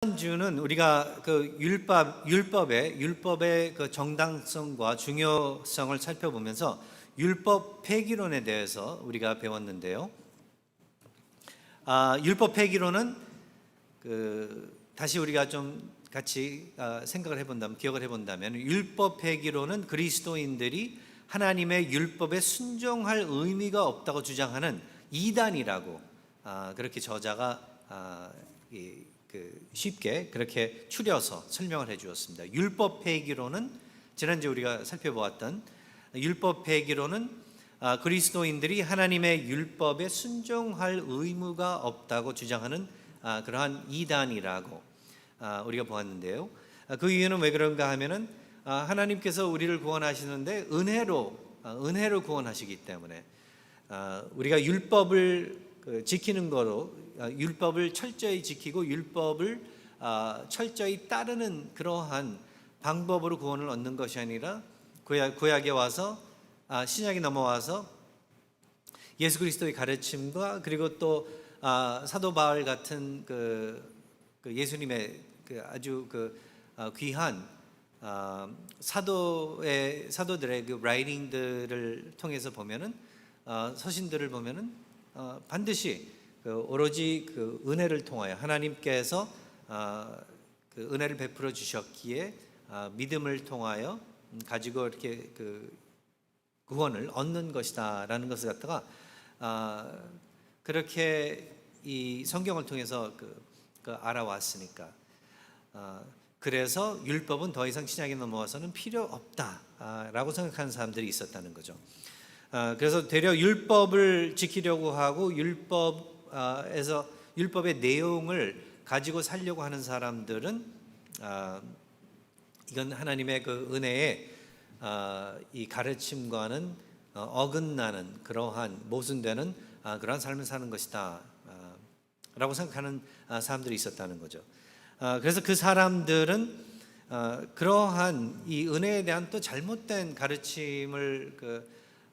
이번 주는 우리가 그 율법의 그 정당성과 중요성을 살펴보면서 율법 폐기론에 대해서 우리가 배웠는데요. 율법 폐기론은 다시 우리가 좀 같이 생각을 해본다면, 기억을 해본다면, 율법 폐기론은 그리스도인들이 하나님의 율법에 순종할 의미가 없다고 주장하는 이단이라고 그렇게 저자가 쉽게 그렇게 추려서 설명을 해 주었습니다. 율법 폐기론은 지난주에 우리가 살펴보았던 율법 폐기론은 그리스도인들이 하나님의 율법에 순종할 의무가 없다고 주장하는 그러한 이단이라고 우리가 보았는데요. 그 이유는 왜 그런가 하면은 하나님께서 우리를 구원하시는데 은혜로 구원하시기 때문에 우리가 율법을 지키는 거로 율법을 철저히 지키고 율법을 철저히 따르는 그러한 방법으로 구원을 얻는 것이 아니라 구약에 와서 신약에 넘어와서 예수 그리스도의 가르침과 그리고 또 사도 바울 같은 그 예수님의 아주 귀한 사도들의 그 라이팅들을 통해서 보면은 서신들을 보면은 반드시 오로지 그 은혜를 통하여 하나님께서 그 은혜를 베풀어 주셨기에 믿음을 통하여 가지고 이렇게 그 구원을 얻는 것이다라는 것을 갖다가 그렇게 이 성경을 통해서 알아왔으니까 그래서 율법은 더 이상 신약에 넘어와서는 필요 없다라고 생각하는 사람들이 있었다는 거죠. 그래서 되려 율법을 지키려고 하고 율법의 내용을 가지고 살려고 하는 사람들은 이건 하나님의 그 은혜의 이 가르침과는 어긋나는 그러한 모순되는 그러한 삶을 사는 것이다 라고 생각하는 사람들이 있었다는 거죠. 그래서 그 사람들은 그러한 이 은혜에 대한 또 잘못된 가르침을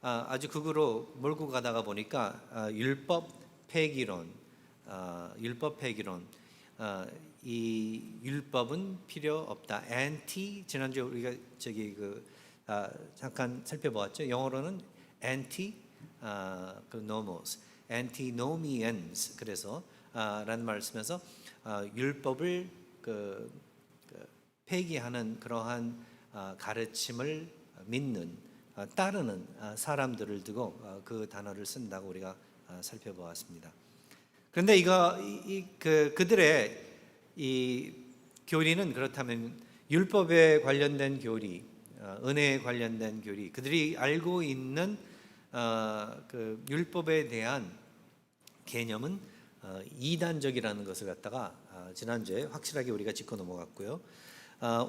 아주 극으로 몰고 가다가 보니까 율법 폐기론, 이 율법은 필요 없다. 지난주에 우리가 잠깐 살펴보았죠. 영어로는 nomos, antinomians. 그래서 라는 말을 쓰면서 율법을 폐기하는 그러한 가르침을 믿는 따르는 사람들을 두고 그 단어를 쓴다고 우리가 살펴보았습니다. 그런데 그들의 이 교리는 그렇다면 율법에 관련된 교리, 은혜에 관련된 교리, 그들이 알고 있는 그 율법에 대한 개념은 이단적이라는 것을 갖다가 지난주에 확실하게 우리가 짚고 넘어갔고요.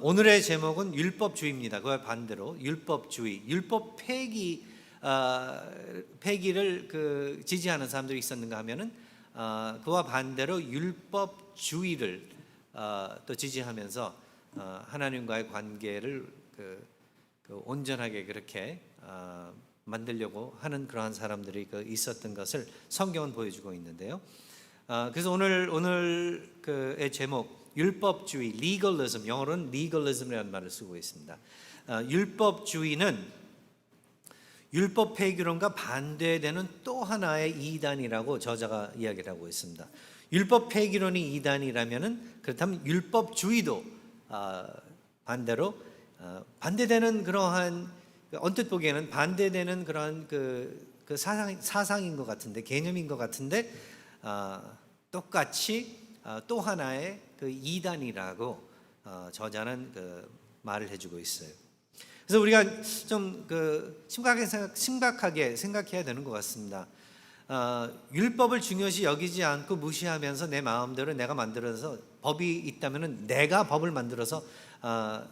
오늘의 제목은 율법주의입니다. 그와 반대로 율법주의, 율법 폐기를 지지하는 사람들이 있었는가 하면은 그와 반대로 율법주의를 또 지지하면서 하나님과의 관계를 온전하게 그렇게 만들려고 하는 그러한 사람들이 있었던 것을 성경은 보여주고 있는데요. 그래서 오늘의 제목 율법주의, legalism, 영어로는 legalism이라는 말을 쓰고 있습니다. 율법주의는 율법 폐기론과 반대되는 또 하나의 이단이라고 저자가 이야기를 하고 있습니다. 율법 폐기론이 이단이라면은 그렇다면 율법주의도 반대로 반대되는 그러한 언뜻 보기에는 반대되는 그러한 그 사상인 것 같은데, 개념인 것 같은데 똑같이 또 하나의 그 이단이라고 저자는 말을 해주고 있어요. 그래서 우리가 좀 심각하게 생각해야 되는 것 같습니다. 율법을 중요시 여기지 않고 무시하면서 내 마음대로 내가 만들어서 법이 있다면은 내가 법을 만들어서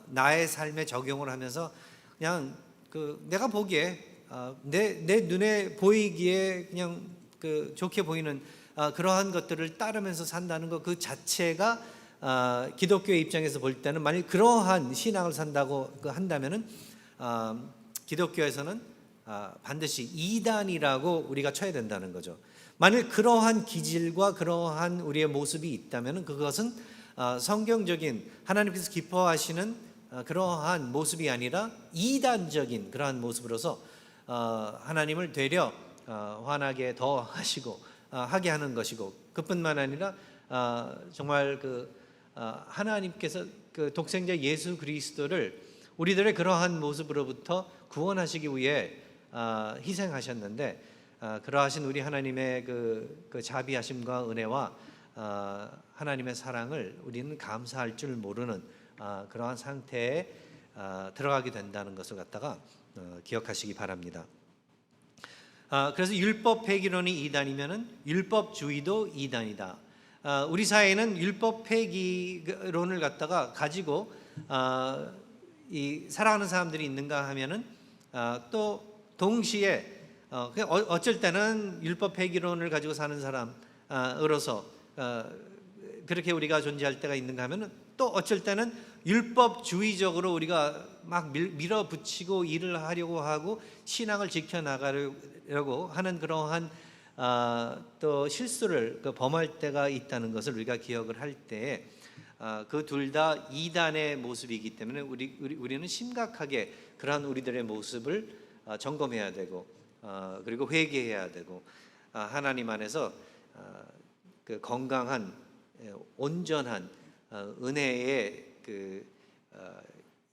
나의 삶에 적용을 하면서 그냥 내가 보기에 내 눈에 보이기에 그냥 좋게 보이는 그러한 것들을 따르면서 산다는 것 그 자체가 기독교의 입장에서 볼 때는 만약 그러한 신앙을 산다고 한다면은 기독교에서는 반드시 이단이라고 우리가 쳐야 된다는 거죠. 만일 그러한 기질과 그러한 우리의 모습이 있다면은 그것은 성경적인 하나님께서 기뻐하시는 그러한 모습이 아니라 이단적인 그러한 모습으로서 하나님을 되려 화나게 더 하시고 하게 하는 것이고, 그뿐만 아니라 정말 하나님께서 그 독생자 예수 그리스도를 우리들의 그러한 모습으로부터 구원하시기 위해 희생하셨는데, 그러하신 우리 하나님의 그 자비하심과 은혜와 하나님의 사랑을 우리는 감사할 줄 모르는 그러한 상태에 들어가게 된다는 것을 갖다가 기억하시기 바랍니다. 그래서 율법 폐기론이 이단이면은 율법주의도 이단이다. 우리 사회는 율법 폐기론을 갖다가 가지고 이 살아가는 사람들이 있는가 하면은 또 동시에 어쩔 때는 율법 폐기론을 가지고 사는 사람으로서 그렇게 우리가 존재할 때가 있는가 하면은, 또 어쩔 때는 율법주의적으로 우리가 막 밀어붙이고 일을 하려고 하고 신앙을 지켜나가려고 하는 그러한 또 실수를 범할 때가 있다는 것을 우리가 기억을 할 때에 그 둘 다 이단의 모습이기 때문에 우리는 심각하게 그러한 우리들의 모습을 점검해야 되고 그리고 회개해야 되고 하나님 안에서 그 건강한 온전한 은혜의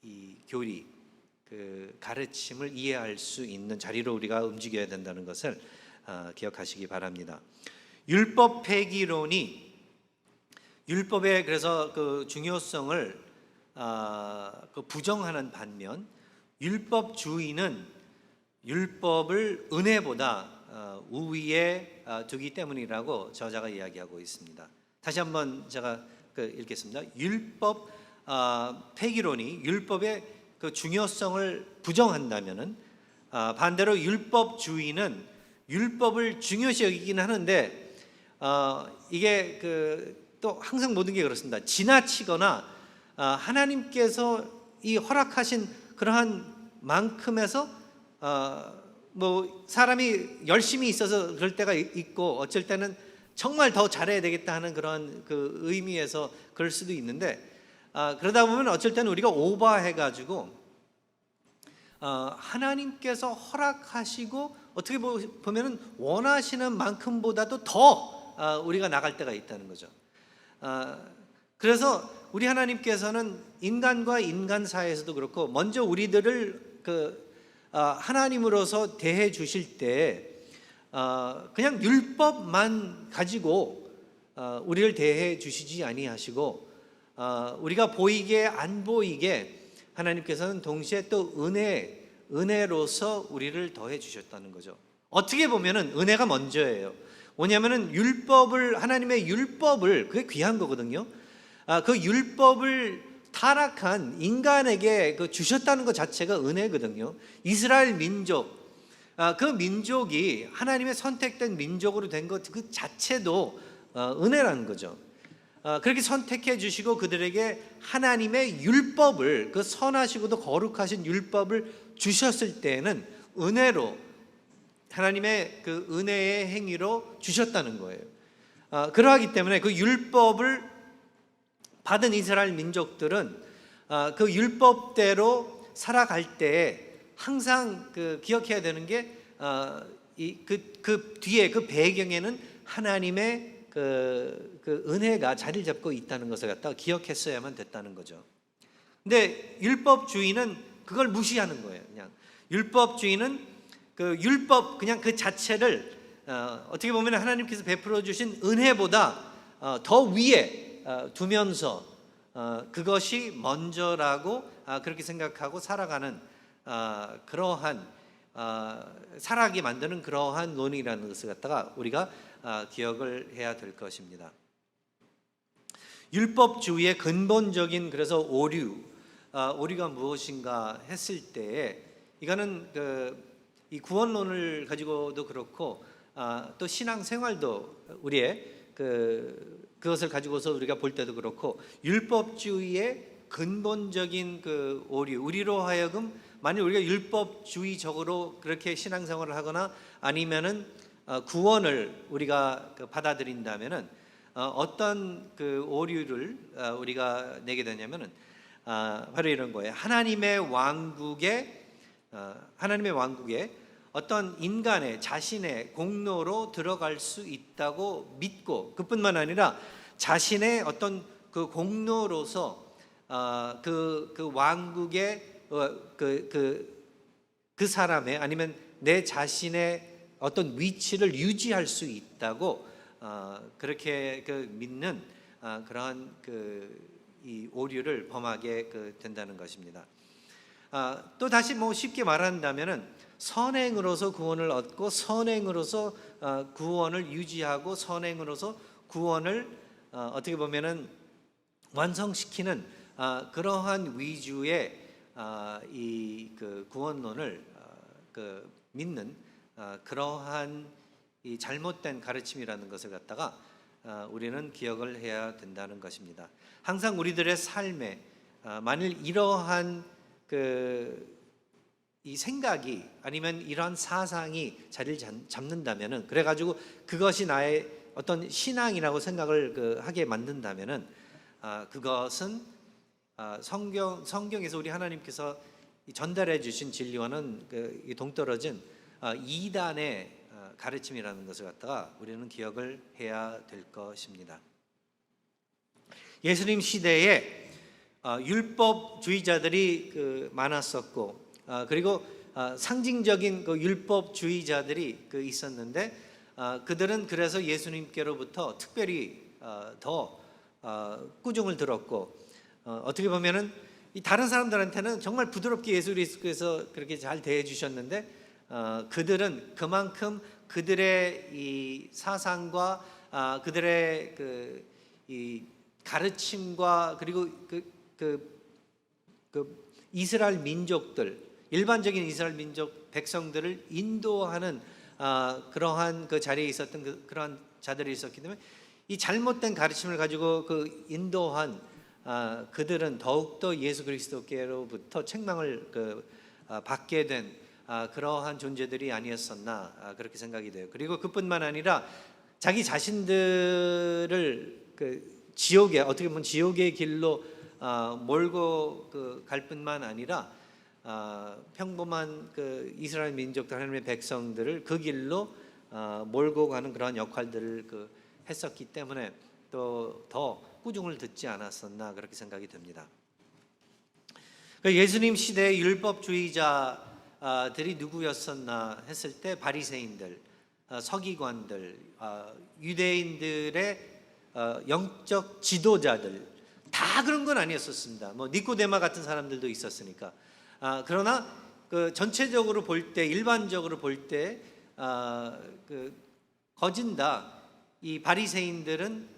이 교리, 그 가르침을 이해할 수 있는 자리로 우리가 움직여야 된다는 것을 기억하시기 바랍니다. 율법 폐기론이 율법의 그래서 그 중요성을 부정하는 반면, 율법주의는 율법을 은혜보다 우위에 두기 때문이라고 저자가 이야기하고 있습니다. 다시 한번 제가 읽겠습니다. 율법 폐기론이 율법의 그 중요성을 부정한다면은 반대로 율법주의는 율법을 중요시 여기긴 하는데 이게 또 항상 모든 게 그렇습니다. 지나치거나 하나님께서 이 허락하신 그러한 만큼에서 뭐 사람이 열심히 있어서 그럴 때가 있고, 어쩔 때는 정말 더 잘해야 되겠다 하는 그런 그 의미에서 그럴 수도 있는데, 그러다 보면 어쩔 때는 우리가 오버해가지고 하나님께서 허락하시고 어떻게 보면은 원하시는 만큼보다도 더 우리가 나갈 때가 있다는 거죠. 그래서 우리 하나님께서는 인간과 인간 사이에서도 그렇고 먼저 우리들을 하나님으로서 대해 주실 때 그냥 율법만 가지고 우리를 대해 주시지 아니하시고 우리가 보이게 안 보이게 하나님께서는 동시에 또 은혜로서 우리를 더해 주셨다는 거죠. 어떻게 보면은 은혜가 먼저예요. 뭐냐면은 하나님의 율법을, 그게 귀한 거거든요. 그 율법을 타락한 인간에게 주셨다는 것 자체가 은혜거든요. 이스라엘 민족, 그 민족이 하나님의 선택된 민족으로 된 것 그 자체도 은혜라는 거죠. 그렇게 선택해 주시고 그들에게 하나님의 율법을, 그 선하시고도 거룩하신 율법을 주셨을 때에는 은혜로, 하나님의 그 은혜의 행위로 주셨다는 거예요. 그러하기 때문에 그 율법을 받은 이스라엘 민족들은 그 율법대로 살아갈 때 항상 기억해야 되는 게 그 뒤에 그 배경에는 하나님의 그 은혜가 자리를 잡고 있다는 것을 갖다가 기억했어야만 됐다는 거죠. 근데 율법주의는 그걸 무시하는 거예요. 그냥 율법주의는 그 율법 그냥 그 자체를 어떻게 보면 하나님께서 베풀어 주신 은혜보다 더 위에 두면서 그것이 먼저라고 그렇게 생각하고 살아가는 그러한 살아가게 만드는 그러한 논의라는 것을 갖다가 우리가 기억을 해야 될 것입니다. 율법주의의 근본적인 그래서 오류가 무엇인가 했을 때에 이거는 이 구원론을 가지고도 그렇고 또 신앙생활도 우리의 그것을 가지고서 우리가 볼 때도 그렇고 율법주의의 근본적인 그 우리로 하여금 만일 우리가 율법주의적으로 그렇게 신앙생활을 하거나 아니면은 구원을 우리가 받아들인다면은 어떤 그 오류를 우리가 내게 되냐면은 바로 이런 거예요. 하나님의 왕국에 어떤 인간의 자신의 공로로 들어갈 수 있다고 믿고, 그뿐만 아니라 자신의 어떤 그 공로로서 그 왕국의 그 사람의, 아니면 내 자신의 어떤 위치를 유지할 수 있다고 그렇게 믿는 그러한 이 오류를 범하게 된다는 것입니다. 또 다시 쉽게 말한다면은 선행으로서 구원을 얻고, 선행으로서 구원을 유지하고, 선행으로서 구원을 어떻게 보면은 완성시키는 그러한 위주의 이 구원론을 믿는 그러한 이 잘못된 가르침이라는 것을 갖다가 우리는 기억을 해야 된다는 것입니다. 항상 우리들의 삶에 만일 이러한 이 생각이, 아니면 이러한 사상이 자리를 잡는다면은, 그래가지고 그것이 나의 어떤 신앙이라고 생각을 하게 만든다면은, 그것은 성경에서 우리 하나님께서 전달해 주신 진리와는 동떨어진 이단의 가르침이라는 것을 갖다가 우리는 기억을 해야 될 것입니다. 예수님 시대에 율법주의자들이 많았었고, 그리고 상징적인 율법주의자들이 있었는데, 그들은 그래서 예수님께로부터 특별히 더 꾸중을 들었고, 어떻게 보면은 다른 사람들한테는 정말 부드럽게 예수 그리스도께서 그렇게 잘 대해 주셨는데, 그들은 그만큼 그들의 이 사상과 그들의 이 가르침과, 그리고 이스라엘 민족들, 일반적인 이스라엘 민족 백성들을 인도하는 그러한 자리에 있었던 그러한 자들이 있었기 때문에, 이 잘못된 가르침을 가지고 인도한 그들은 더욱더 예수 그리스도께로부터 책망을 받게 된 그러한 존재들이 아니었었나, 그렇게 생각이 돼요. 그리고 그뿐만 아니라 자기 자신들을 지옥에, 어떻게 보면 지옥의 길로 몰고 갈 뿐만 아니라 평범한 이스라엘 민족들, 하나님의 백성들을 그 길로 몰고 가는 그런 역할들을 했었기 때문에 또 더 꾸중을 듣지 않았었나, 그렇게 생각이 됩니다. 예수님 시대의 율법주의자들이 누구였었나 했을 때, 바리새인들, 서기관들, 유대인들의 영적 지도자들, 다 그런 건 아니었었습니다. 니코데마 같은 사람들도 있었으니까. 그러나 전체적으로 볼 때, 일반적으로 볼 때 거진 다 이 바리새인들은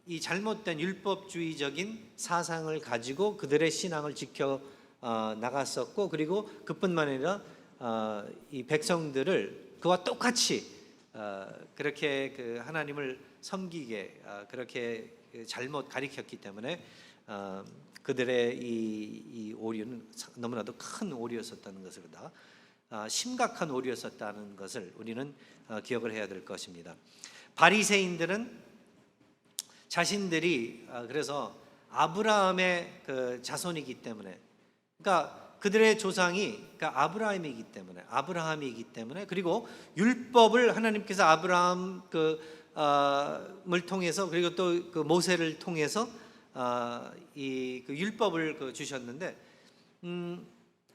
이 잘못된 율법주의적인 사상을 가지고 그들의 신앙을 지켜 나갔었고, 그리고 그뿐만 아니라 이 백성들을 그와 똑같이 그렇게 하나님을 섬기게 그렇게 잘못 가리켰기 때문에 그들의 이 오류는 너무나도 큰 오류였었다는 것을 심각한 오류였었다는 것을 우리는 기억을 해야 될 것입니다. 바리새인들은 자신들이 그래서 아브라함의 자손이기 때문에, 그러니까 그들의 조상이 아브라함이기 때문에, 그리고 율법을 하나님께서 아브라함을 통해서, 그리고 또 모세를 통해서 이 율법을 주셨는데,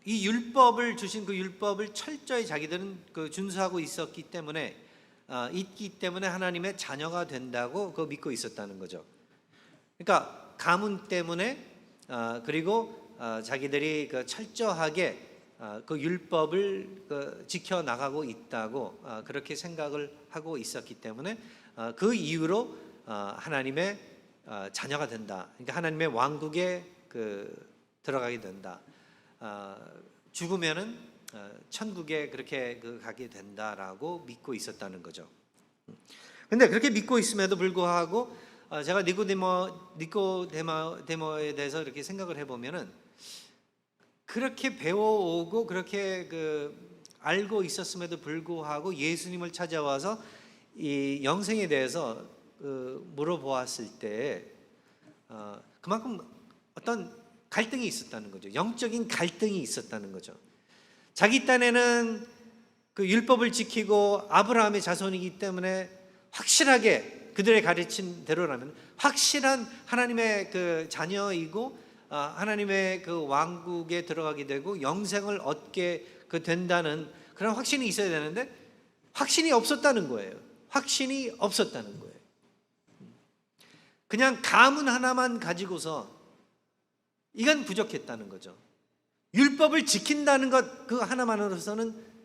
이 율법을 주신 율법을 철저히 자기들은 준수하고 있기 때문에 하나님의 자녀가 된다고 믿고 있었다는 거죠. 그러니까 가문 때문에, 그리고 자기들이 철저하게 율법을 지켜 나가고 있다고 그렇게 생각을 하고 있었기 때문에, 그 이유로 하나님의 자녀가 된다. 그러니까 하나님의 왕국에 들어가게 된다. 죽으면은 천국에 그렇게 가게 된다라고 믿고 있었다는 거죠. 근데 그렇게 믿고 있음에도 불구하고 제가 니코데모에 대해서 이렇게 생각을 해보면은, 그렇게 배워오고 그렇게 알고 있었음에도 불구하고 예수님을 찾아와서 이 영생에 대해서 물어보았을 때 그만큼 어떤 갈등이 있었다는 거죠. 영적인 갈등이 있었다는 거죠. 자기 딴에는 그 율법을 지키고 아브라함의 자손이기 때문에 확실하게 그들의 가르친 대로라면 확실한 하나님의 그 자녀이고 하나님의 그 왕국에 들어가게 되고 영생을 얻게 된다는 그런 확신이 있어야 되는데 확신이 없었다는 거예요. 확신이 없었다는 거예요. 그냥 가문 하나만 가지고서 이건 부족했다는 거죠. 율법을 지킨다는 것 그 하나만으로서는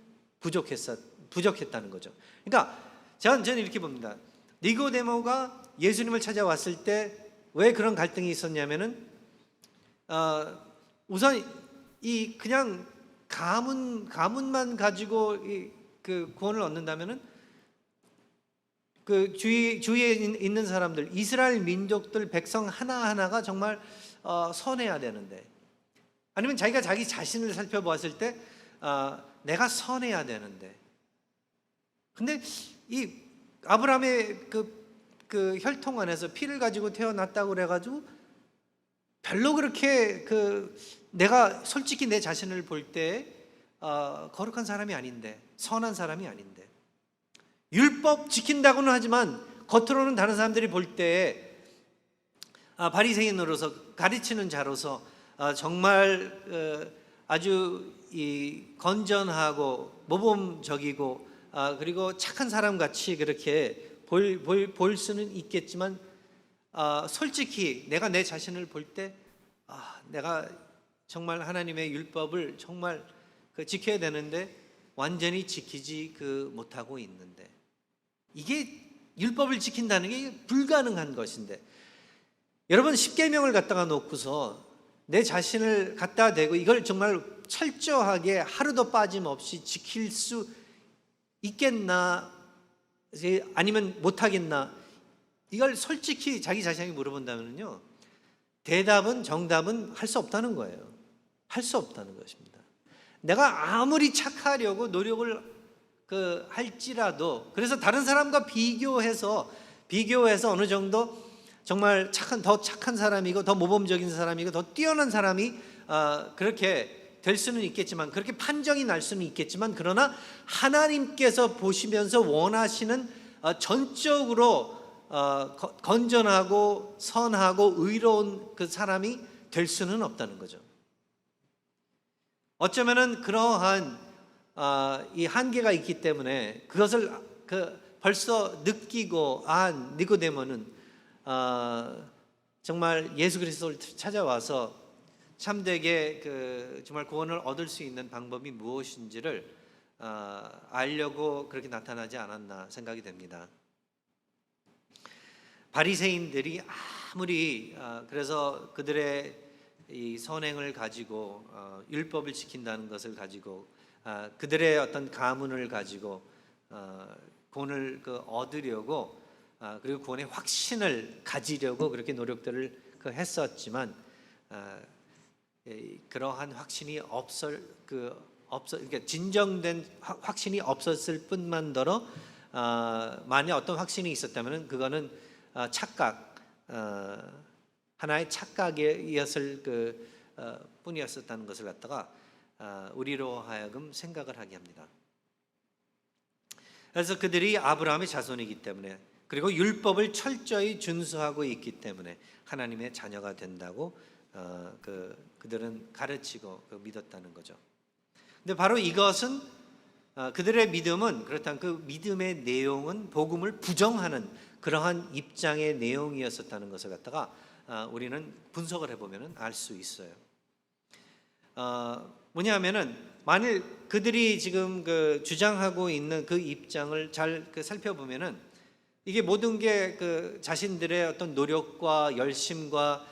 부족했다는 거죠. 그러니까 저는 이렇게 봅니다. 니고데모가 예수님을 찾아왔을 때 왜 그런 갈등이 있었냐면은 우선 이 그냥 가문만 가지고 그 구원을 얻는다면은 그 주위에 있는 사람들, 이스라엘 민족들 백성 하나하나가 정말 선해야 되는데, 아니면 자기가 자기 자신을 살펴보았을 때 내가 선해야 되는데, 근데 이 아브라함의 그 혈통 안에서 피를 가지고 태어났다고 그래가지고 별로 그렇게 내가 솔직히 내 자신을 볼 때 거룩한 사람이 아닌데, 선한 사람이 아닌데, 율법 지킨다고는 하지만 겉으로는 다른 사람들이 볼 때 바리새인으로서 가르치는 자로서 정말 아주 건전하고 모범적이고 그리고 착한 사람 같이 그렇게 볼 수는 있겠지만 솔직히 내가 내 자신을 볼 때 내가 정말 하나님의 율법을 정말 지켜야 되는데 완전히 지키지 못하고 있는데, 이게 율법을 지킨다는 게 불가능한 것인데, 여러분 십계명을 갖다가 놓고서 내 자신을 갖다 대고 이걸 정말 철저하게 하루도 빠짐없이 지킬 수 있겠나 아니면 못하겠나, 이걸 솔직히 자기 자신에게 물어본다면요, 정답은 할 수 없다는 거예요. 할 수 없다는 것입니다. 내가 아무리 착하려고 노력을 할지라도, 그래서 다른 사람과 비교해서 어느 정도 정말 더 착한 사람이고 더 모범적인 사람이고 더 뛰어난 사람이 그렇게 될 수는 있겠지만, 그렇게 판정이 날 수는 있겠지만, 그러나 하나님께서 보시면서 원하시는 전적으로 건전하고 선하고 의로운 그 사람이 될 수는 없다는 거죠. 어쩌면은 그러한 이 한계가 있기 때문에 그것을 벌써 느끼고 니고데모는 정말 예수 그리스도를 찾아와서 참되게 정말 구원을 얻을 수 있는 방법이 무엇인지를 알려고 그렇게 나타나지 않았나 생각이 됩니다. 바리새인들이 아무리 그래서 그들의 이 선행을 가지고 율법을 지킨다는 것을 가지고 그들의 어떤 가문을 가지고 구원을 얻으려고 그리고 구원의 확신을 가지려고 그렇게 노력들을 했었지만 그러한 확신이 그러니까 진정된 확신이 없었을 뿐만더러 만약 어떤 확신이 있었다면 그거는 착각, 하나의 착각이었을 뿐이었었다는 것을 갖다가 우리로 하여금 생각을 하게 합니다. 그래서 그들이 아브라함의 자손이기 때문에, 그리고 율법을 철저히 준수하고 있기 때문에 하나님의 자녀가 된다고 그들은 가르치고 믿었다는 거죠. 근데 바로 이것은 그들의 믿음은, 그렇다면 그 믿음의 내용은 복음을 부정하는 그러한 입장의 내용이었었다는 것을 갖다가 우리는 분석을 해보면 알 수 있어요. 뭐냐면은 만일 그들이 지금 주장하고 있는 그 입장을 잘 살펴보면은 이게 모든 게 자신들의 어떤 노력과 열심과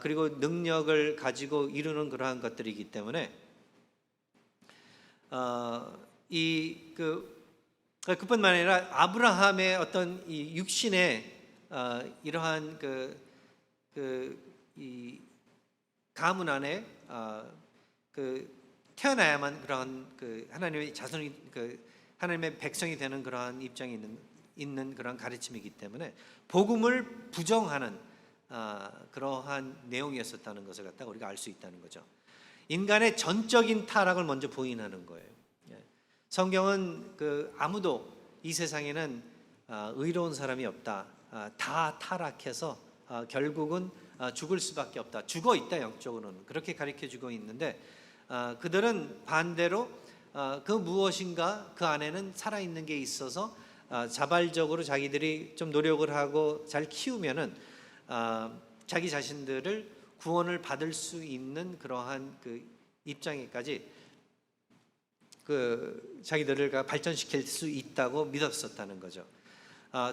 그리고 능력을 가지고 이루는 그러한 것들이기 때문에 그뿐만 아니라 아브라함의 어떤 이 육신의 이러한 이 가문 안에 태어나야만 그러한 하나님의 자손이 하나님의 백성이 되는 그러한 입장이 있는 있는 그런 가르침이기 때문에 복음을 부정하는 그러한 내용이었었다는 것을 갖다가 우리가 알 수 있다는 거죠. 인간의 전적인 타락을 먼저 부인하는 거예요. 성경은 아무도 이 세상에는 의로운 사람이 없다. 다 타락해서 결국은 죽을 수밖에 없다. 죽어 있다, 영적으로는. 그렇게 가르쳐 주고 있는데 그들은 반대로 그 무엇인가 그 안에는 살아있는 게 있어서 자발적으로 자기들이 좀 노력을 하고 잘 키우면은 자기 자신들을 구원을 받을 수 있는 그러한 그 입장에까지 자기들을 발전시킬 수 있다고 믿었었다는 거죠.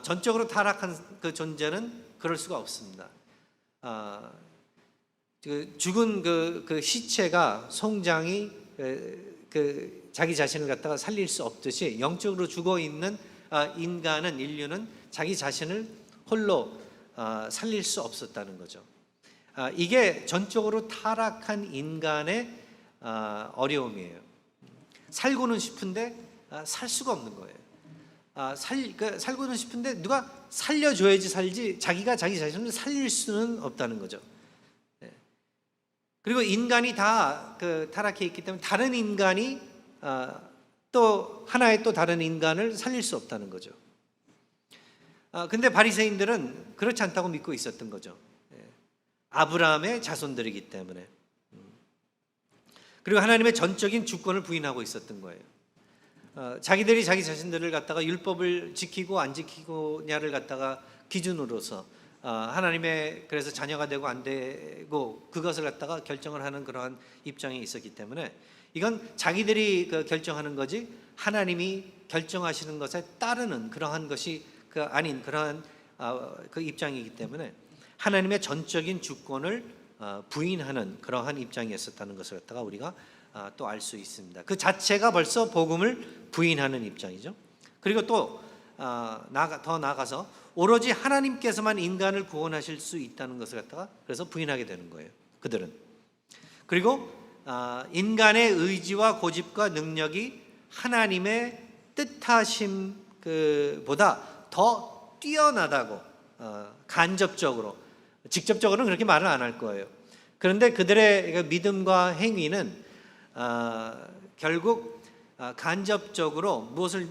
전적으로 타락한 그 존재는 그럴 수가 없습니다. 죽은 그 시체가 송장이 자기 자신을 갖다가 살릴 수 없듯이 영적으로 죽어 있는 인류는 자기 자신을 홀로 살릴 수 없었다는 거죠. 이게 전적으로 타락한 인간의 어려움이에요. 살고는 싶은데 살 수가 없는 거예요. 살고는 싶은데 누가 살려줘야지 살지 자기가 자기 자신을 살릴 수는 없다는 거죠. 그리고 인간이 다 타락해 있기 때문에 다른 인간이 또 하나의 또 다른 인간을 살릴 수 없다는 거죠. 근데 바리새인들은 그렇지 않다고 믿고 있었던 거죠. 아브라함의 자손들이기 때문에. 그리고 하나님의 전적인 주권을 부인하고 있었던 거예요. 자기들이 자기 자신들을 갖다가 율법을 지키고 안 지키고냐를 갖다가 기준으로서 하나님의 그래서 자녀가 되고 안 되고 그것을 갖다가 결정을 하는 그러한 입장이 있었기 때문에 이건 자기들이 결정하는 거지 하나님이 결정하시는 것에 따르는 그러한 것이 아닌 그러한 그 입장이기 때문에 하나님의 전적인 주권을 부인하는 그러한 입장이었었다는 것을 갖다가 우리가 또 알 수 있습니다. 그 자체가 벌써 복음을 부인하는 입장이죠. 그리고 또 더 나아가서 오로지 하나님께서만 인간을 구원하실 수 있다는 것을 갖다가 그래서 부인하게 되는 거예요. 그들은. 그리고 인간의 의지와 고집과 능력이 하나님의 뜻하심 보다 더 뛰어나다고 간접적으로, 직접적으로는 그렇게 말을 안 할 거예요. 그런데 그들의 믿음과 행위는 결국 간접적으로 무엇을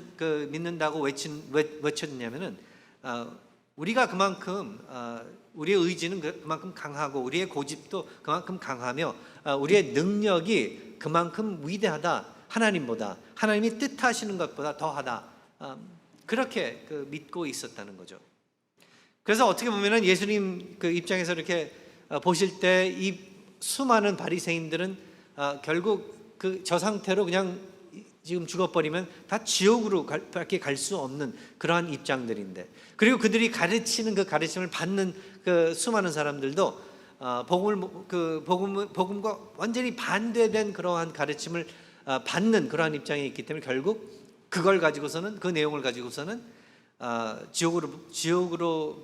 믿는다고 외쳤냐면은 우리가 그만큼 우리의 의지는 그만큼 강하고 우리의 고집도 그만큼 강하며 우리의 능력이 그만큼 위대하다. 하나님보다, 하나님이 뜻하시는 것보다 더하다. 그렇게 믿고 있었다는 거죠. 그래서 어떻게 보면은 예수님 입장에서 이렇게 보실 때 이 수많은 바리새인들은 결국 저 상태로 그냥 지금 죽어버리면 다 지옥으로 밖에 갈 수 없는 그러한 입장들인데, 그리고 그들이 가르치는 그 가르침을 받는 그 수많은 사람들도 복음과 완전히 반대된 그러한 가르침을 받는 그러한 입장에 있기 때문에 결국 그걸 가지고서는, 그 내용을 가지고서는 지옥으로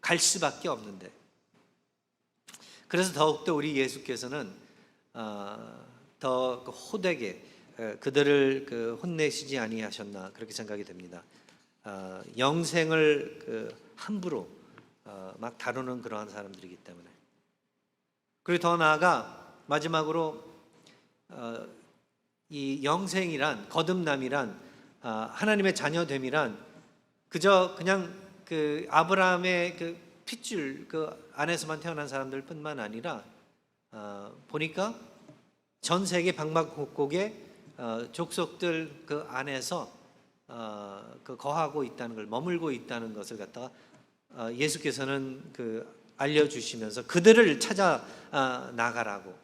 갈 수밖에 없는데, 그래서 더욱더 우리 예수께서는 더 호되게 그들을 혼내시지 아니하셨나 그렇게 생각이 됩니다. 영생을 함부로 막 다루는 그러한 사람들이기 때문에. 그리고 더 나아가 마지막으로 이 영생이란, 거듭남이란, 하나님의 자녀됨이란 그저 그냥 아브라함의 핏줄 안에서만 태어난 사람들뿐만 아니라 보니까 전 세계 방방곡곡에 족속들 안에서 거하고 있다는 걸, 머물고 있다는 것을 갖다가 예수께서는 알려주시면서 그들을 찾아 나가라고.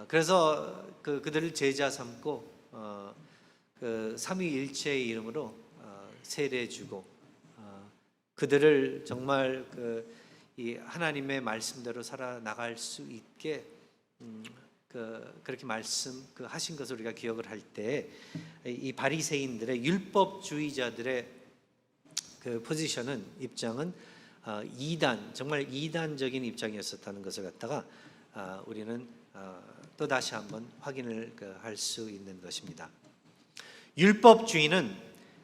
그래서 그들을 제자 삼고 삼위일체의 이름으로 세례주고 그들을 정말 이 하나님의 말씀대로 살아나갈 수 있게 그렇게 말씀하신 것을 우리가 기억을 할 때 이 바리새인들의, 율법주의자들의 포지션은, 입장은 정말 이단적인 입장이었었다는 것을 갖다가 우리는 또 다시 한번 확인을 할 수 있는 것입니다. 율법주의는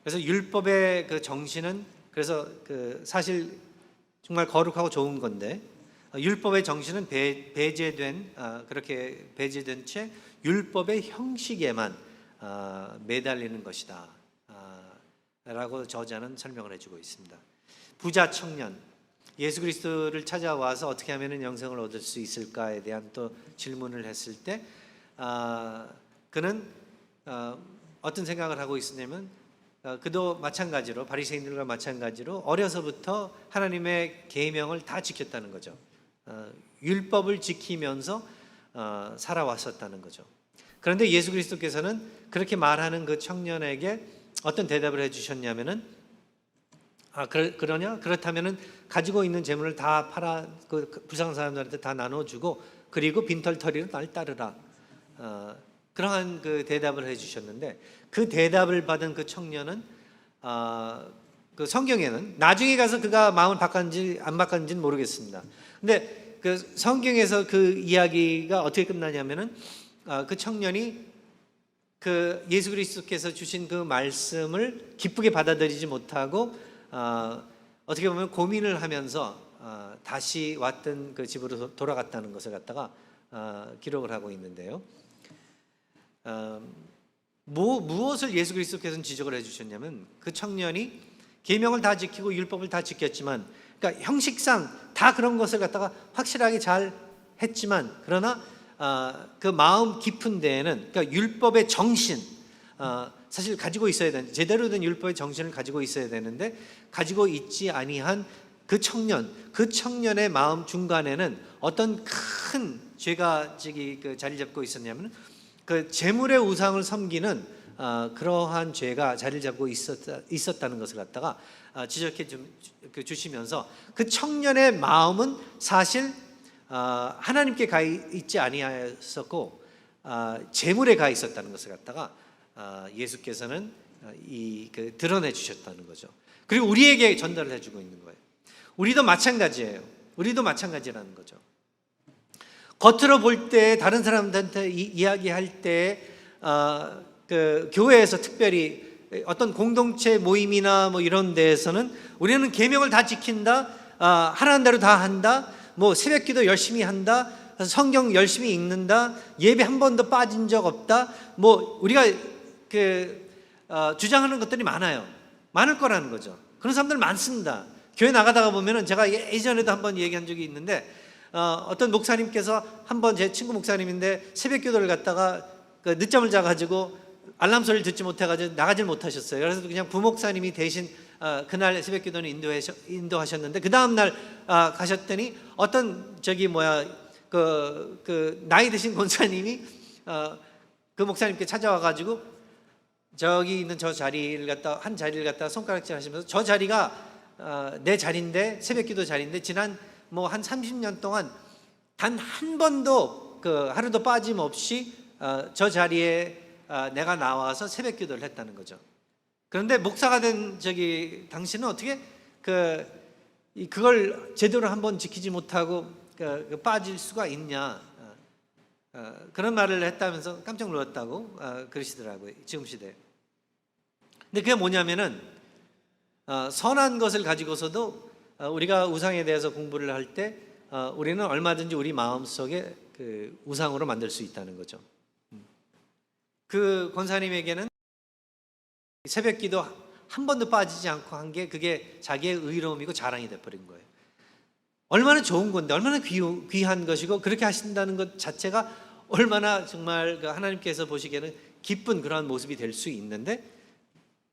그래서 율법의 그 정신은 그래서 그 사실 정말 거룩하고 좋은 건데 율법의 정신은 배제된 그렇게 배제된 채 율법의 형식에만 매달리는 것이다 라고 저자는 설명을 해주고 있습니다. 부자 청년, 예수 그리스도를 찾아와서 어떻게 하면 영생을 얻을 수 있을까에 대한 또 질문을 했을 때 그는 어떤 생각을 하고 있었냐면 그도 마찬가지로 바리새인들과 마찬가지로 어려서부터 하나님의 계명을 다 지켰다는 거죠. 율법을 지키면서 살아왔었다는 거죠. 그런데 예수 그리스도께서는 그렇게 말하는 그 청년에게 어떤 대답을 해주셨냐면은 그러냐? 그렇다면은 가지고 있는 재물을 다 팔아 그 불쌍한 사람들한테 다 나눠주고 그리고 빈털터리로 날 따르라. 그러한 그 대답을 해주셨는데 그 대답을 받은 그 청년은 그 성경에는 나중에 가서 그가 마음을 바꿨는지 안 바꿨는지는 모르겠습니다. 근데 그 성경에서 그 이야기가 어떻게 끝나냐면은 그 청년이 그 예수 그리스도께서 주신 그 말씀을 기쁘게 받아들이지 못하고 어떻게 보면 고민을 하면서 다시 왔던 그 집으로 돌아갔다는 것을 갖다가 기록을 하고 있는데요. 무엇을 예수 그리스도께서는 지적을 해주셨냐면 그 청년이 계명을 다 지키고 율법을 다 지켰지만 그러니까 형식상 다 그런 것을 갖다가 확실하게 잘 했지만 그러나 그 마음 깊은 데에는 그러니까 율법의 정신 사실 가지고 있어야 되는 제대로 된 율법의 정신을 가지고 있어야 되는데 가지고 있지 아니한 그 청년의 마음 중간에는 어떤 큰 죄가 그 자리 잡고 있었냐면 그 재물의 우상을 섬기는 그러한 죄가 자리를 잡고 있었다는 것을 갖다가 지적해 주시면서 그 청년의 마음은 사실 하나님께 가 있지 아니하였었고 재물에 가 있었다는 것을 갖다가 예수께서는 드러내 주셨다는 거죠. 그리고 우리에게 전달을 해주고 있는 거예요. 우리도 마찬가지예요. 우리도 마찬가지라는 거죠. 겉으로 볼 때 다른 사람들한테 이야기할 때 그 교회에서 특별히 어떤 공동체 모임이나 뭐 이런 데에서는 우리는 계명을 다 지킨다, 하라는 대로 다 한다, 뭐 새벽기도 열심히 한다, 성경 열심히 읽는다, 예배 한 번도 빠진 적 없다, 뭐 우리가 주장하는 것들이 많을 거라는 거죠. 그런 사람들 많습니다. 교회 나가다가 보면은 제가 예전에도 한번 얘기한 적이 있는데 어떤 목사님께서 한번 제 친구 목사님인데 새벽기도를 갔다가 늦잠을 자가지고 알람 소리를 듣지 못해가지고 나가질 못하셨어요. 그래서 그냥 부목사님이 대신 그날 새벽기도는 인도하셨는데 그 다음 날 가셨더니 어떤 나이 드신 권사님이 그 목사님께 찾아와가지고 저기 있는 저 자리를 갖다 손가락질 하시면서 저 자리가 내 자리인데 새벽기도 자리인데 지난 뭐 한 30년 동안 단 한 번도 하루도 빠짐없이 저 자리에 내가 나와서 새벽기도를 했다는 거죠. 그런데 목사가 된 당신은 어떻게 그걸 제대로 한번 지키지 못하고 빠질 수가 있냐 그런 말을 했다면서 깜짝 놀랐다고 그러시더라고요. 지금 시대에. 근데 그게 뭐냐면은 선한 것을 가지고서도 우리가 우상에 대해서 공부를 할 때 우리는 얼마든지 우리 마음속에 그 우상으로 만들 수 있다는 거죠. 그 권사님에게는 새벽기도 한 번도 빠지지 않고 한 게 그게 자기의 의로움이고 자랑이 돼버린 거예요. 얼마나 좋은 건데 얼마나 귀한 것이고 그렇게 하신다는 것 자체가 얼마나 정말 하나님께서 보시기에는 기쁜 그러한 모습이 될 수 있는데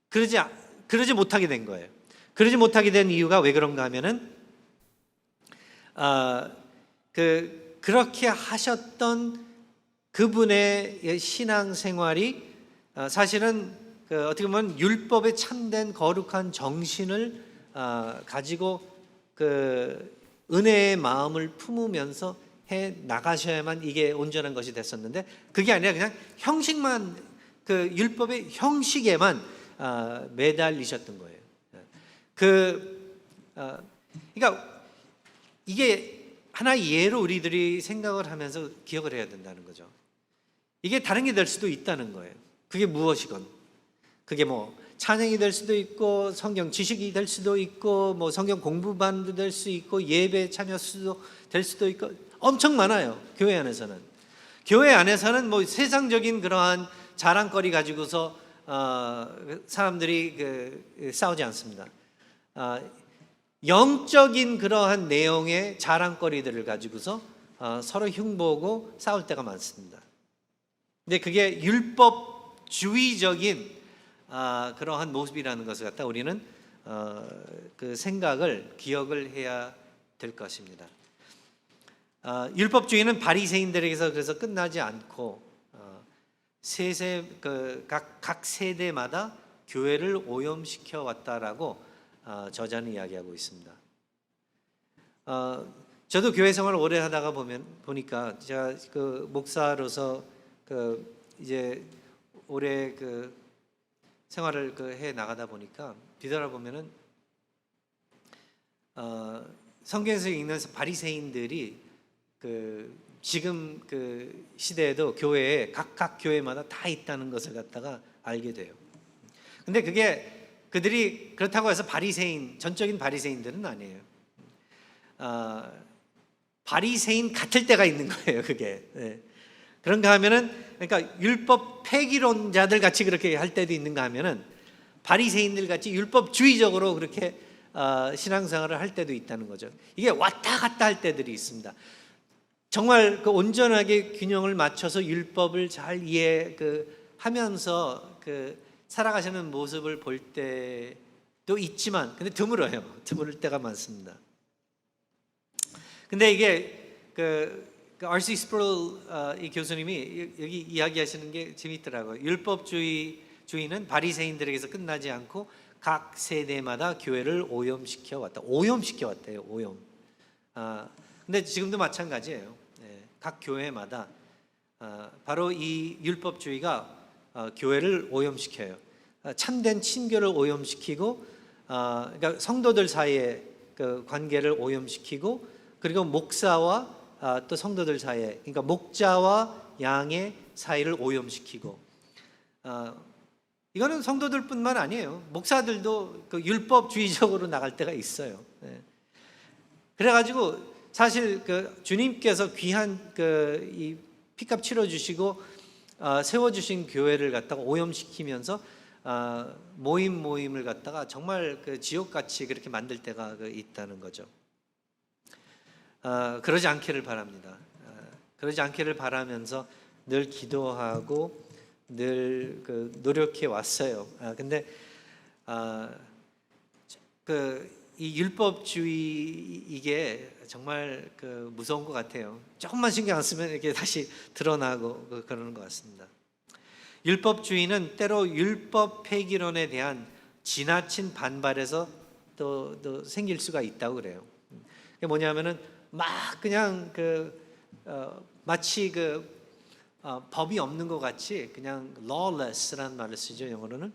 그러지 못하게 된 거예요. 그러지 못하게 된 이유가 왜 그런가 하면은 그렇게 하셨던 그분의 신앙 생활이 사실은 어떻게 보면 율법의 참된 거룩한 정신을 가지고 은혜의 마음을 품으면서 해 나가셔야만 이게 온전한 것이 됐었는데 그게 아니라 그냥 형식만 율법의 형식에만 매달리셨던 거예요. 그러니까 이게 하나의 예로 우리들이 생각을 하면서 기억을 해야 된다는 거죠. 이게 다른 게 될 수도 있다는 거예요. 그게 무엇이건 그게 뭐 찬양이 될 수도 있고 성경 지식이 될 수도 있고 뭐 성경 공부반도 될 수 있고 예배 참여 수도 될 수도 있고 엄청 많아요. 교회 안에서는. 교회 안에서는 뭐 세상적인 그러한 자랑거리 가지고서 사람들이 싸우지 않습니다. 영적인 그러한 내용의 자랑거리들을 가지고서 서로 흉보고 싸울 때가 많습니다. 근데 그게 율법주의적인 그러한 모습이라는 것을 갖다 우리는 그 생각을 기억을 해야 될 것입니다. 율법주의는 바리새인들에게서 그래서 끝나지 않고 각 세대마다 교회를 오염시켜 왔다라고 저자는 이야기하고 있습니다. 저도 교회 생활을 오래 하다가 보니까 제가 그 목사로서 이제 오래 생활을 해 나가다 보니까 뒤돌아보면은 성경에서 읽는 바리새인들이 지금 시대에도 교회에 각 교회마다 다 있다는 것을 갖다가 알게 돼요. 근데 그게 그들이 그렇다고 해서 전적인 바리새인들은 아니에요. 바리새인 같을 때가 있는 거예요, 그게. 네. 그런가 하면은, 그러니까 율법 폐기론자들 같이 그렇게 할 때도 있는가 하면은 바리새인들 같이 율법주의적으로 그렇게 신앙생활을 할 때도 있다는 거죠. 이게 왔다 갔다 할 때들이 있습니다. 정말 온전하게 균형을 맞춰서 율법을 잘 이해하면서 살아가시는 모습을 볼 때도 있지만, 근데 드물어요. 드물 때가 많습니다. 근데 이게 R.C. 스프롤 이 교수님이 여기 이야기하시는 게 재밌더라고요. 율법주의는 바리새인들에게서 끝나지 않고 각 세대마다 교회를 오염시켜 왔다. 오염시켜 왔대요. 오염. 근데 지금도 마찬가지예요. 각 교회마다 바로 이 율법주의가 교회를 오염시켜요. 참된 친교를 오염시키고, 그러니까 성도들 사이의 관계를 오염시키고, 그리고 목사와 또 성도들 사이에, 그러니까 목자와 양의 사이를 오염시키고, 이거는 성도들뿐만 아니에요. 목사들도 율법주의적으로 나갈 때가 있어요. 그래가지고 사실 주님께서 귀한 이 피값 치러주시고 세워주신 교회를 갖다가 오염시키면서 모임을 갖다가 정말 지옥같이 그렇게 만들 때가 있다는 거죠. 그러지 않기를 바랍니다. 그러지 않기를 바라면서 늘 기도하고 늘 노력해 왔어요. 근데 이 율법주의 이게 정말 무서운 것 같아요. 조금만 신경 안 쓰면 이렇게 다시 드러나고 그러는 것 같습니다. 율법주의는 때로 율법 폐기론에 대한 지나친 반발에서 또 생길 수가 있다고 그래요. 그게 뭐냐면은 막 그냥 마치 법이 없는 것 같이 그냥 lawless라는 말을 쓰죠, 영어로는.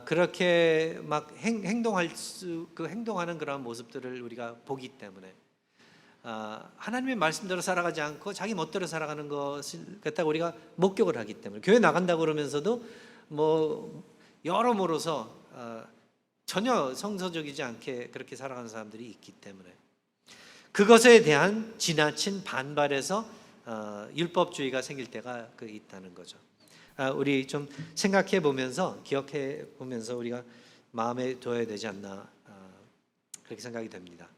그렇게 막 행동하는 그런 모습들을 우리가 보기 때문에 하나님의 말씀대로 살아가지 않고 자기 멋대로 살아가는 것을 갖다가 우리가 목격을 하기 때문에, 교회 나간다고 그러면서도 뭐 여러모로서 전혀 성서적이지 않게 그렇게 살아가는 사람들이 있기 때문에 그것에 대한 지나친 반발에서 율법주의가 생길 때가 있다는 거죠. 우리 좀 생각해 보면서, 기억해 보면서 우리가 마음에 둬야 되지 않나, 그렇게 생각이 됩니다.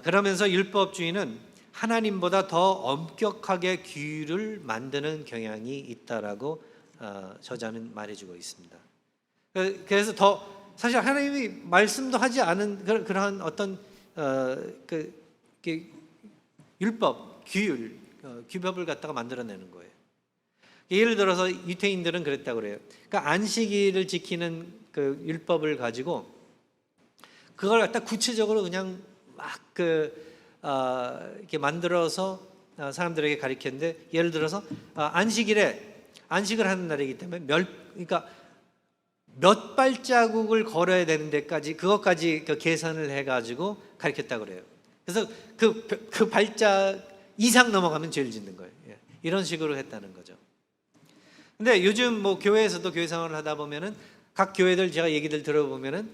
그러면서 율법주의는 하나님보다 더 엄격하게 규율을 만드는 경향이 있다라고 저자는 말해주고 있습니다. 그래서 사실 하나님이 말씀도 하지 않은 그러한 어떤 율법, 규법을 갖다가 만들어내는 거예요. 예를 들어서 유태인들은 그랬다고 그래요. 그러니까 안식일을 지키는 율법을 가지고 그걸 갖다 구체적으로 그냥 막 이렇게 만들어서 사람들에게 가르쳤는데, 예를 들어서 안식일에 안식을 하는 날이기 때문에 그러니까 몇 발자국을 걸어야 되는 데까지 그것까지 계산을 해가지고 가르쳤다고 그래요. 그래서 그 발자 이상 넘어가면 죄를 짓는 거예요. 이런 식으로 했다는 거죠. 근데 요즘 뭐 교회에서도 교회 생활을 하다 보면은 각 교회들 제가 얘기들 들어보면은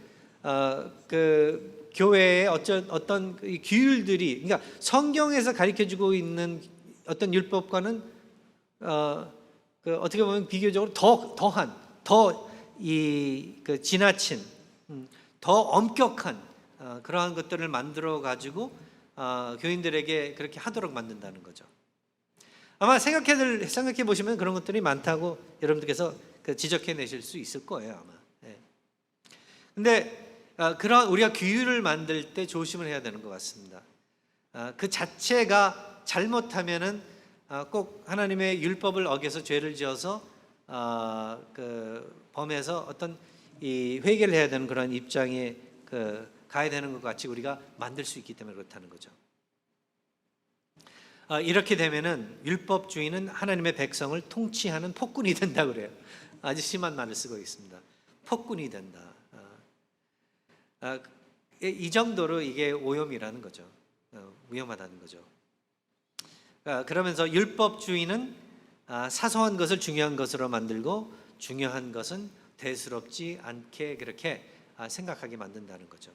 그 교회의 어떤 이 규율들이, 그러니까 성경에서 가르쳐주고 있는 어떤 율법과는 그 어떻게 보면 비교적으로 더한 그 지나친 더 엄격한 그러한 것들을 만들어 가지고 교인들에게 그렇게 하도록 만든다는 거죠. 아마 생각해 보시면 그런 것들이 많다고 여러분들께서 지적해 내실 수 있을 거예요, 아마. 예. 근데 그런 우리가 규율을 만들 때 조심을 해야 되는 것 같습니다. 그 자체가 잘못하면은 꼭 하나님의 율법을 어겨서 죄를 지어서 그 범해서 어떤 이 회개를 해야 되는 그런 입장에 가야 되는 것 같이 우리가 만들 수 있기 때문에 그렇다는 거죠. 이렇게 되면은 율법주의는 하나님의 백성을 통치하는 폭군이 된다 그래요. 아주 심한 말을 쓰고 있습니다. 폭군이 된다. 이 정도로 이게 오염이라는 거죠. 위험하다는 거죠. 그러면서 율법주의는 사소한 것을 중요한 것으로 만들고 중요한 것은 대수롭지 않게 그렇게 생각하게 만든다는 거죠.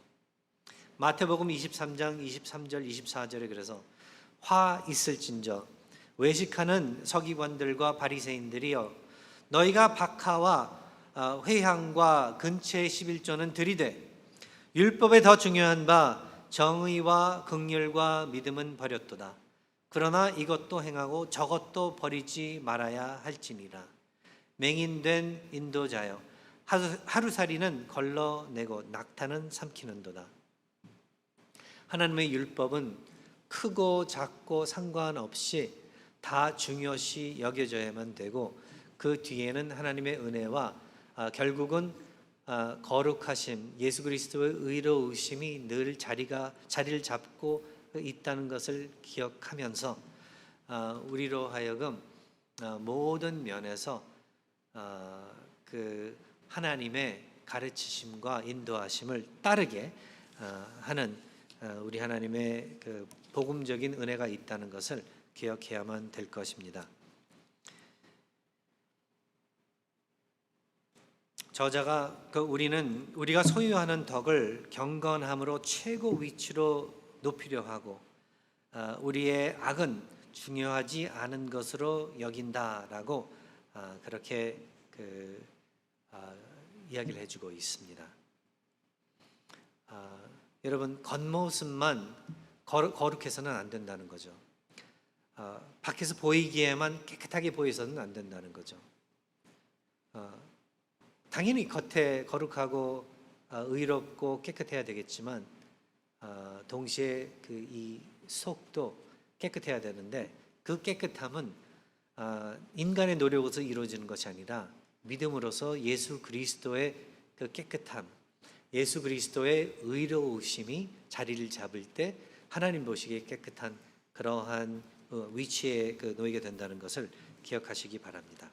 마태복음 23장 23절 24절에 그래서 화 있을진저 외식하는 서기관들과 바리새인들이여 너희가 박하와 회향과 근처의 11조는 들이되 율법에 더 중요한 바 정의와 긍휼과 믿음은 버렸도다. 그러나 이것도 행하고 저것도 버리지 말아야 할지니라. 맹인된 인도자여 하루살이는 걸러내고 낙타는 삼키는도다. 하나님의 율법은 크고 작고 상관없이 다 중요시 여겨져야만 되고 그 뒤에는 하나님의 은혜와 결국은 거룩하심, 예수 그리스도의 의로우심이 늘 자리를 잡고 있다는 것을 기억하면서 우리로 하여금 모든 면에서 그 하나님의 가르치심과 인도하심을 따르게 하는 우리 하나님의 그 복음적인 은혜가 있다는 것을 기억해야만 될 것입니다. 저자가 우리가 소유하는 덕을 경건함으로 최고 위치로 높이려 하고 우리의 악은 중요하지 않은 것으로 여긴다라고 그렇게 이야기를 해주고 있습니다. 여러분 겉모습만 거룩해서는 안 된다는 거죠. 밖에서 보이기에만 깨끗하게 보여서는 안 된다는 거죠. 당연히 겉에 거룩하고 의롭고 깨끗해야 되겠지만 동시에 이 속도 깨끗해야 되는데 그 깨끗함은 인간의 노력으로서 이루어지는 것이 아니라 믿음으로서 예수 그리스도의 그 깨끗함, 예수 그리스도의 의로우심이 자리를 잡을 때 하나님 보시기에 깨끗한 그러한 위치에 놓이게 된다는 것을 기억하시기 바랍니다.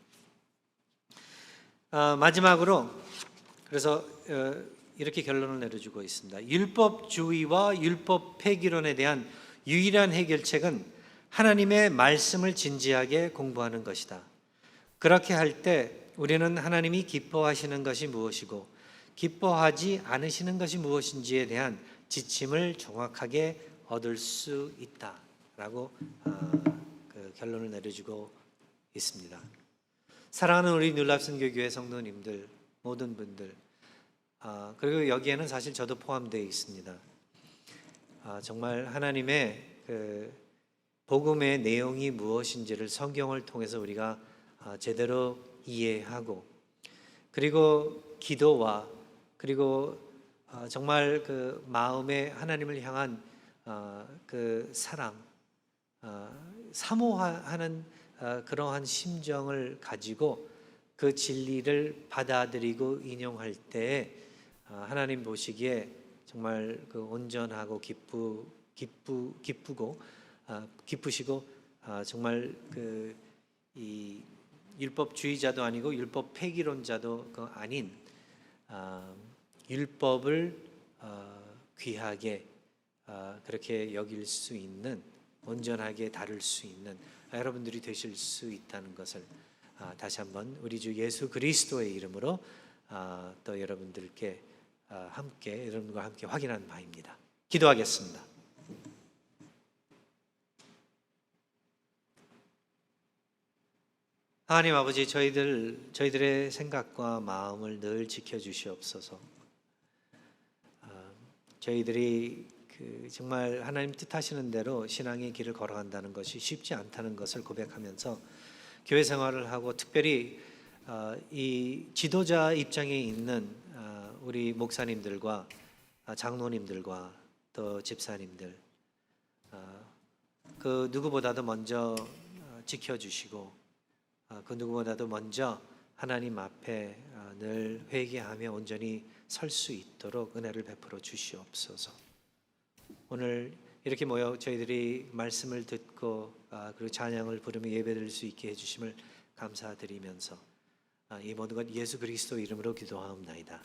마지막으로 그래서 이렇게 결론을 내려주고 있습니다. 율법주의와 율법 폐기론에 대한 유일한 해결책은 하나님의 말씀을 진지하게 공부하는 것이다. 그렇게 할 때 우리는 하나님이 기뻐하시는 것이 무엇이고 기뻐하지 않으시는 것이 무엇인지에 대한 지침을 정확하게 얻을 수 있다라고 그 결론을 내려주고 있습니다. 사랑하는 우리 뉴라이프선교교회 성도님들, 모든 분들, 그리고 여기에는 사실 저도 포함되어 있습니다. 정말 하나님의 그 복음의 내용이 무엇인지를 성경을 통해서 우리가 제대로 이해하고, 그리고 기도와 그리고 정말 그 마음에 하나님을 향한 그 사랑, 사모하는 그러한 심정을 가지고 그 진리를 받아들이고 인용할 때 하나님 보시기에 정말 그 온전하고 기쁘시고 정말 이 율법주의자도 아니고 율법 폐기론자도 아닌 율법을 귀하게 그렇게 여길 수 있는, 온전하게 다룰 수 있는 여러분들이 되실 수 있다는 것을 다시 한번 우리 주 예수 그리스도의 이름으로 또 여러분들께 여러분과 함께 확인한 바입니다. 기도하겠습니다. 하나님 아버지, 저희들의 생각과 마음을 늘 지켜주시옵소서. 저희들이 정말 하나님 뜻하시는 대로 신앙의 길을 걸어간다는 것이 쉽지 않다는 것을 고백하면서 교회 생활을 하고 특별히 이 지도자 입장에 있는 우리 목사님들과 장로님들과 또 집사님들 그 누구보다도 먼저 지켜주시고 그 누구보다도 먼저 하나님 앞에 늘 회개하며 온전히 설 수 있도록 은혜를 베풀어 주시옵소서. 오늘 이렇게 모여 저희들이 말씀을 듣고 그리고 찬양을 부르며 예배드릴 수 있게 해주심을 감사드리면서 이 모든 것 예수 그리스도 이름으로 기도하옵나이다.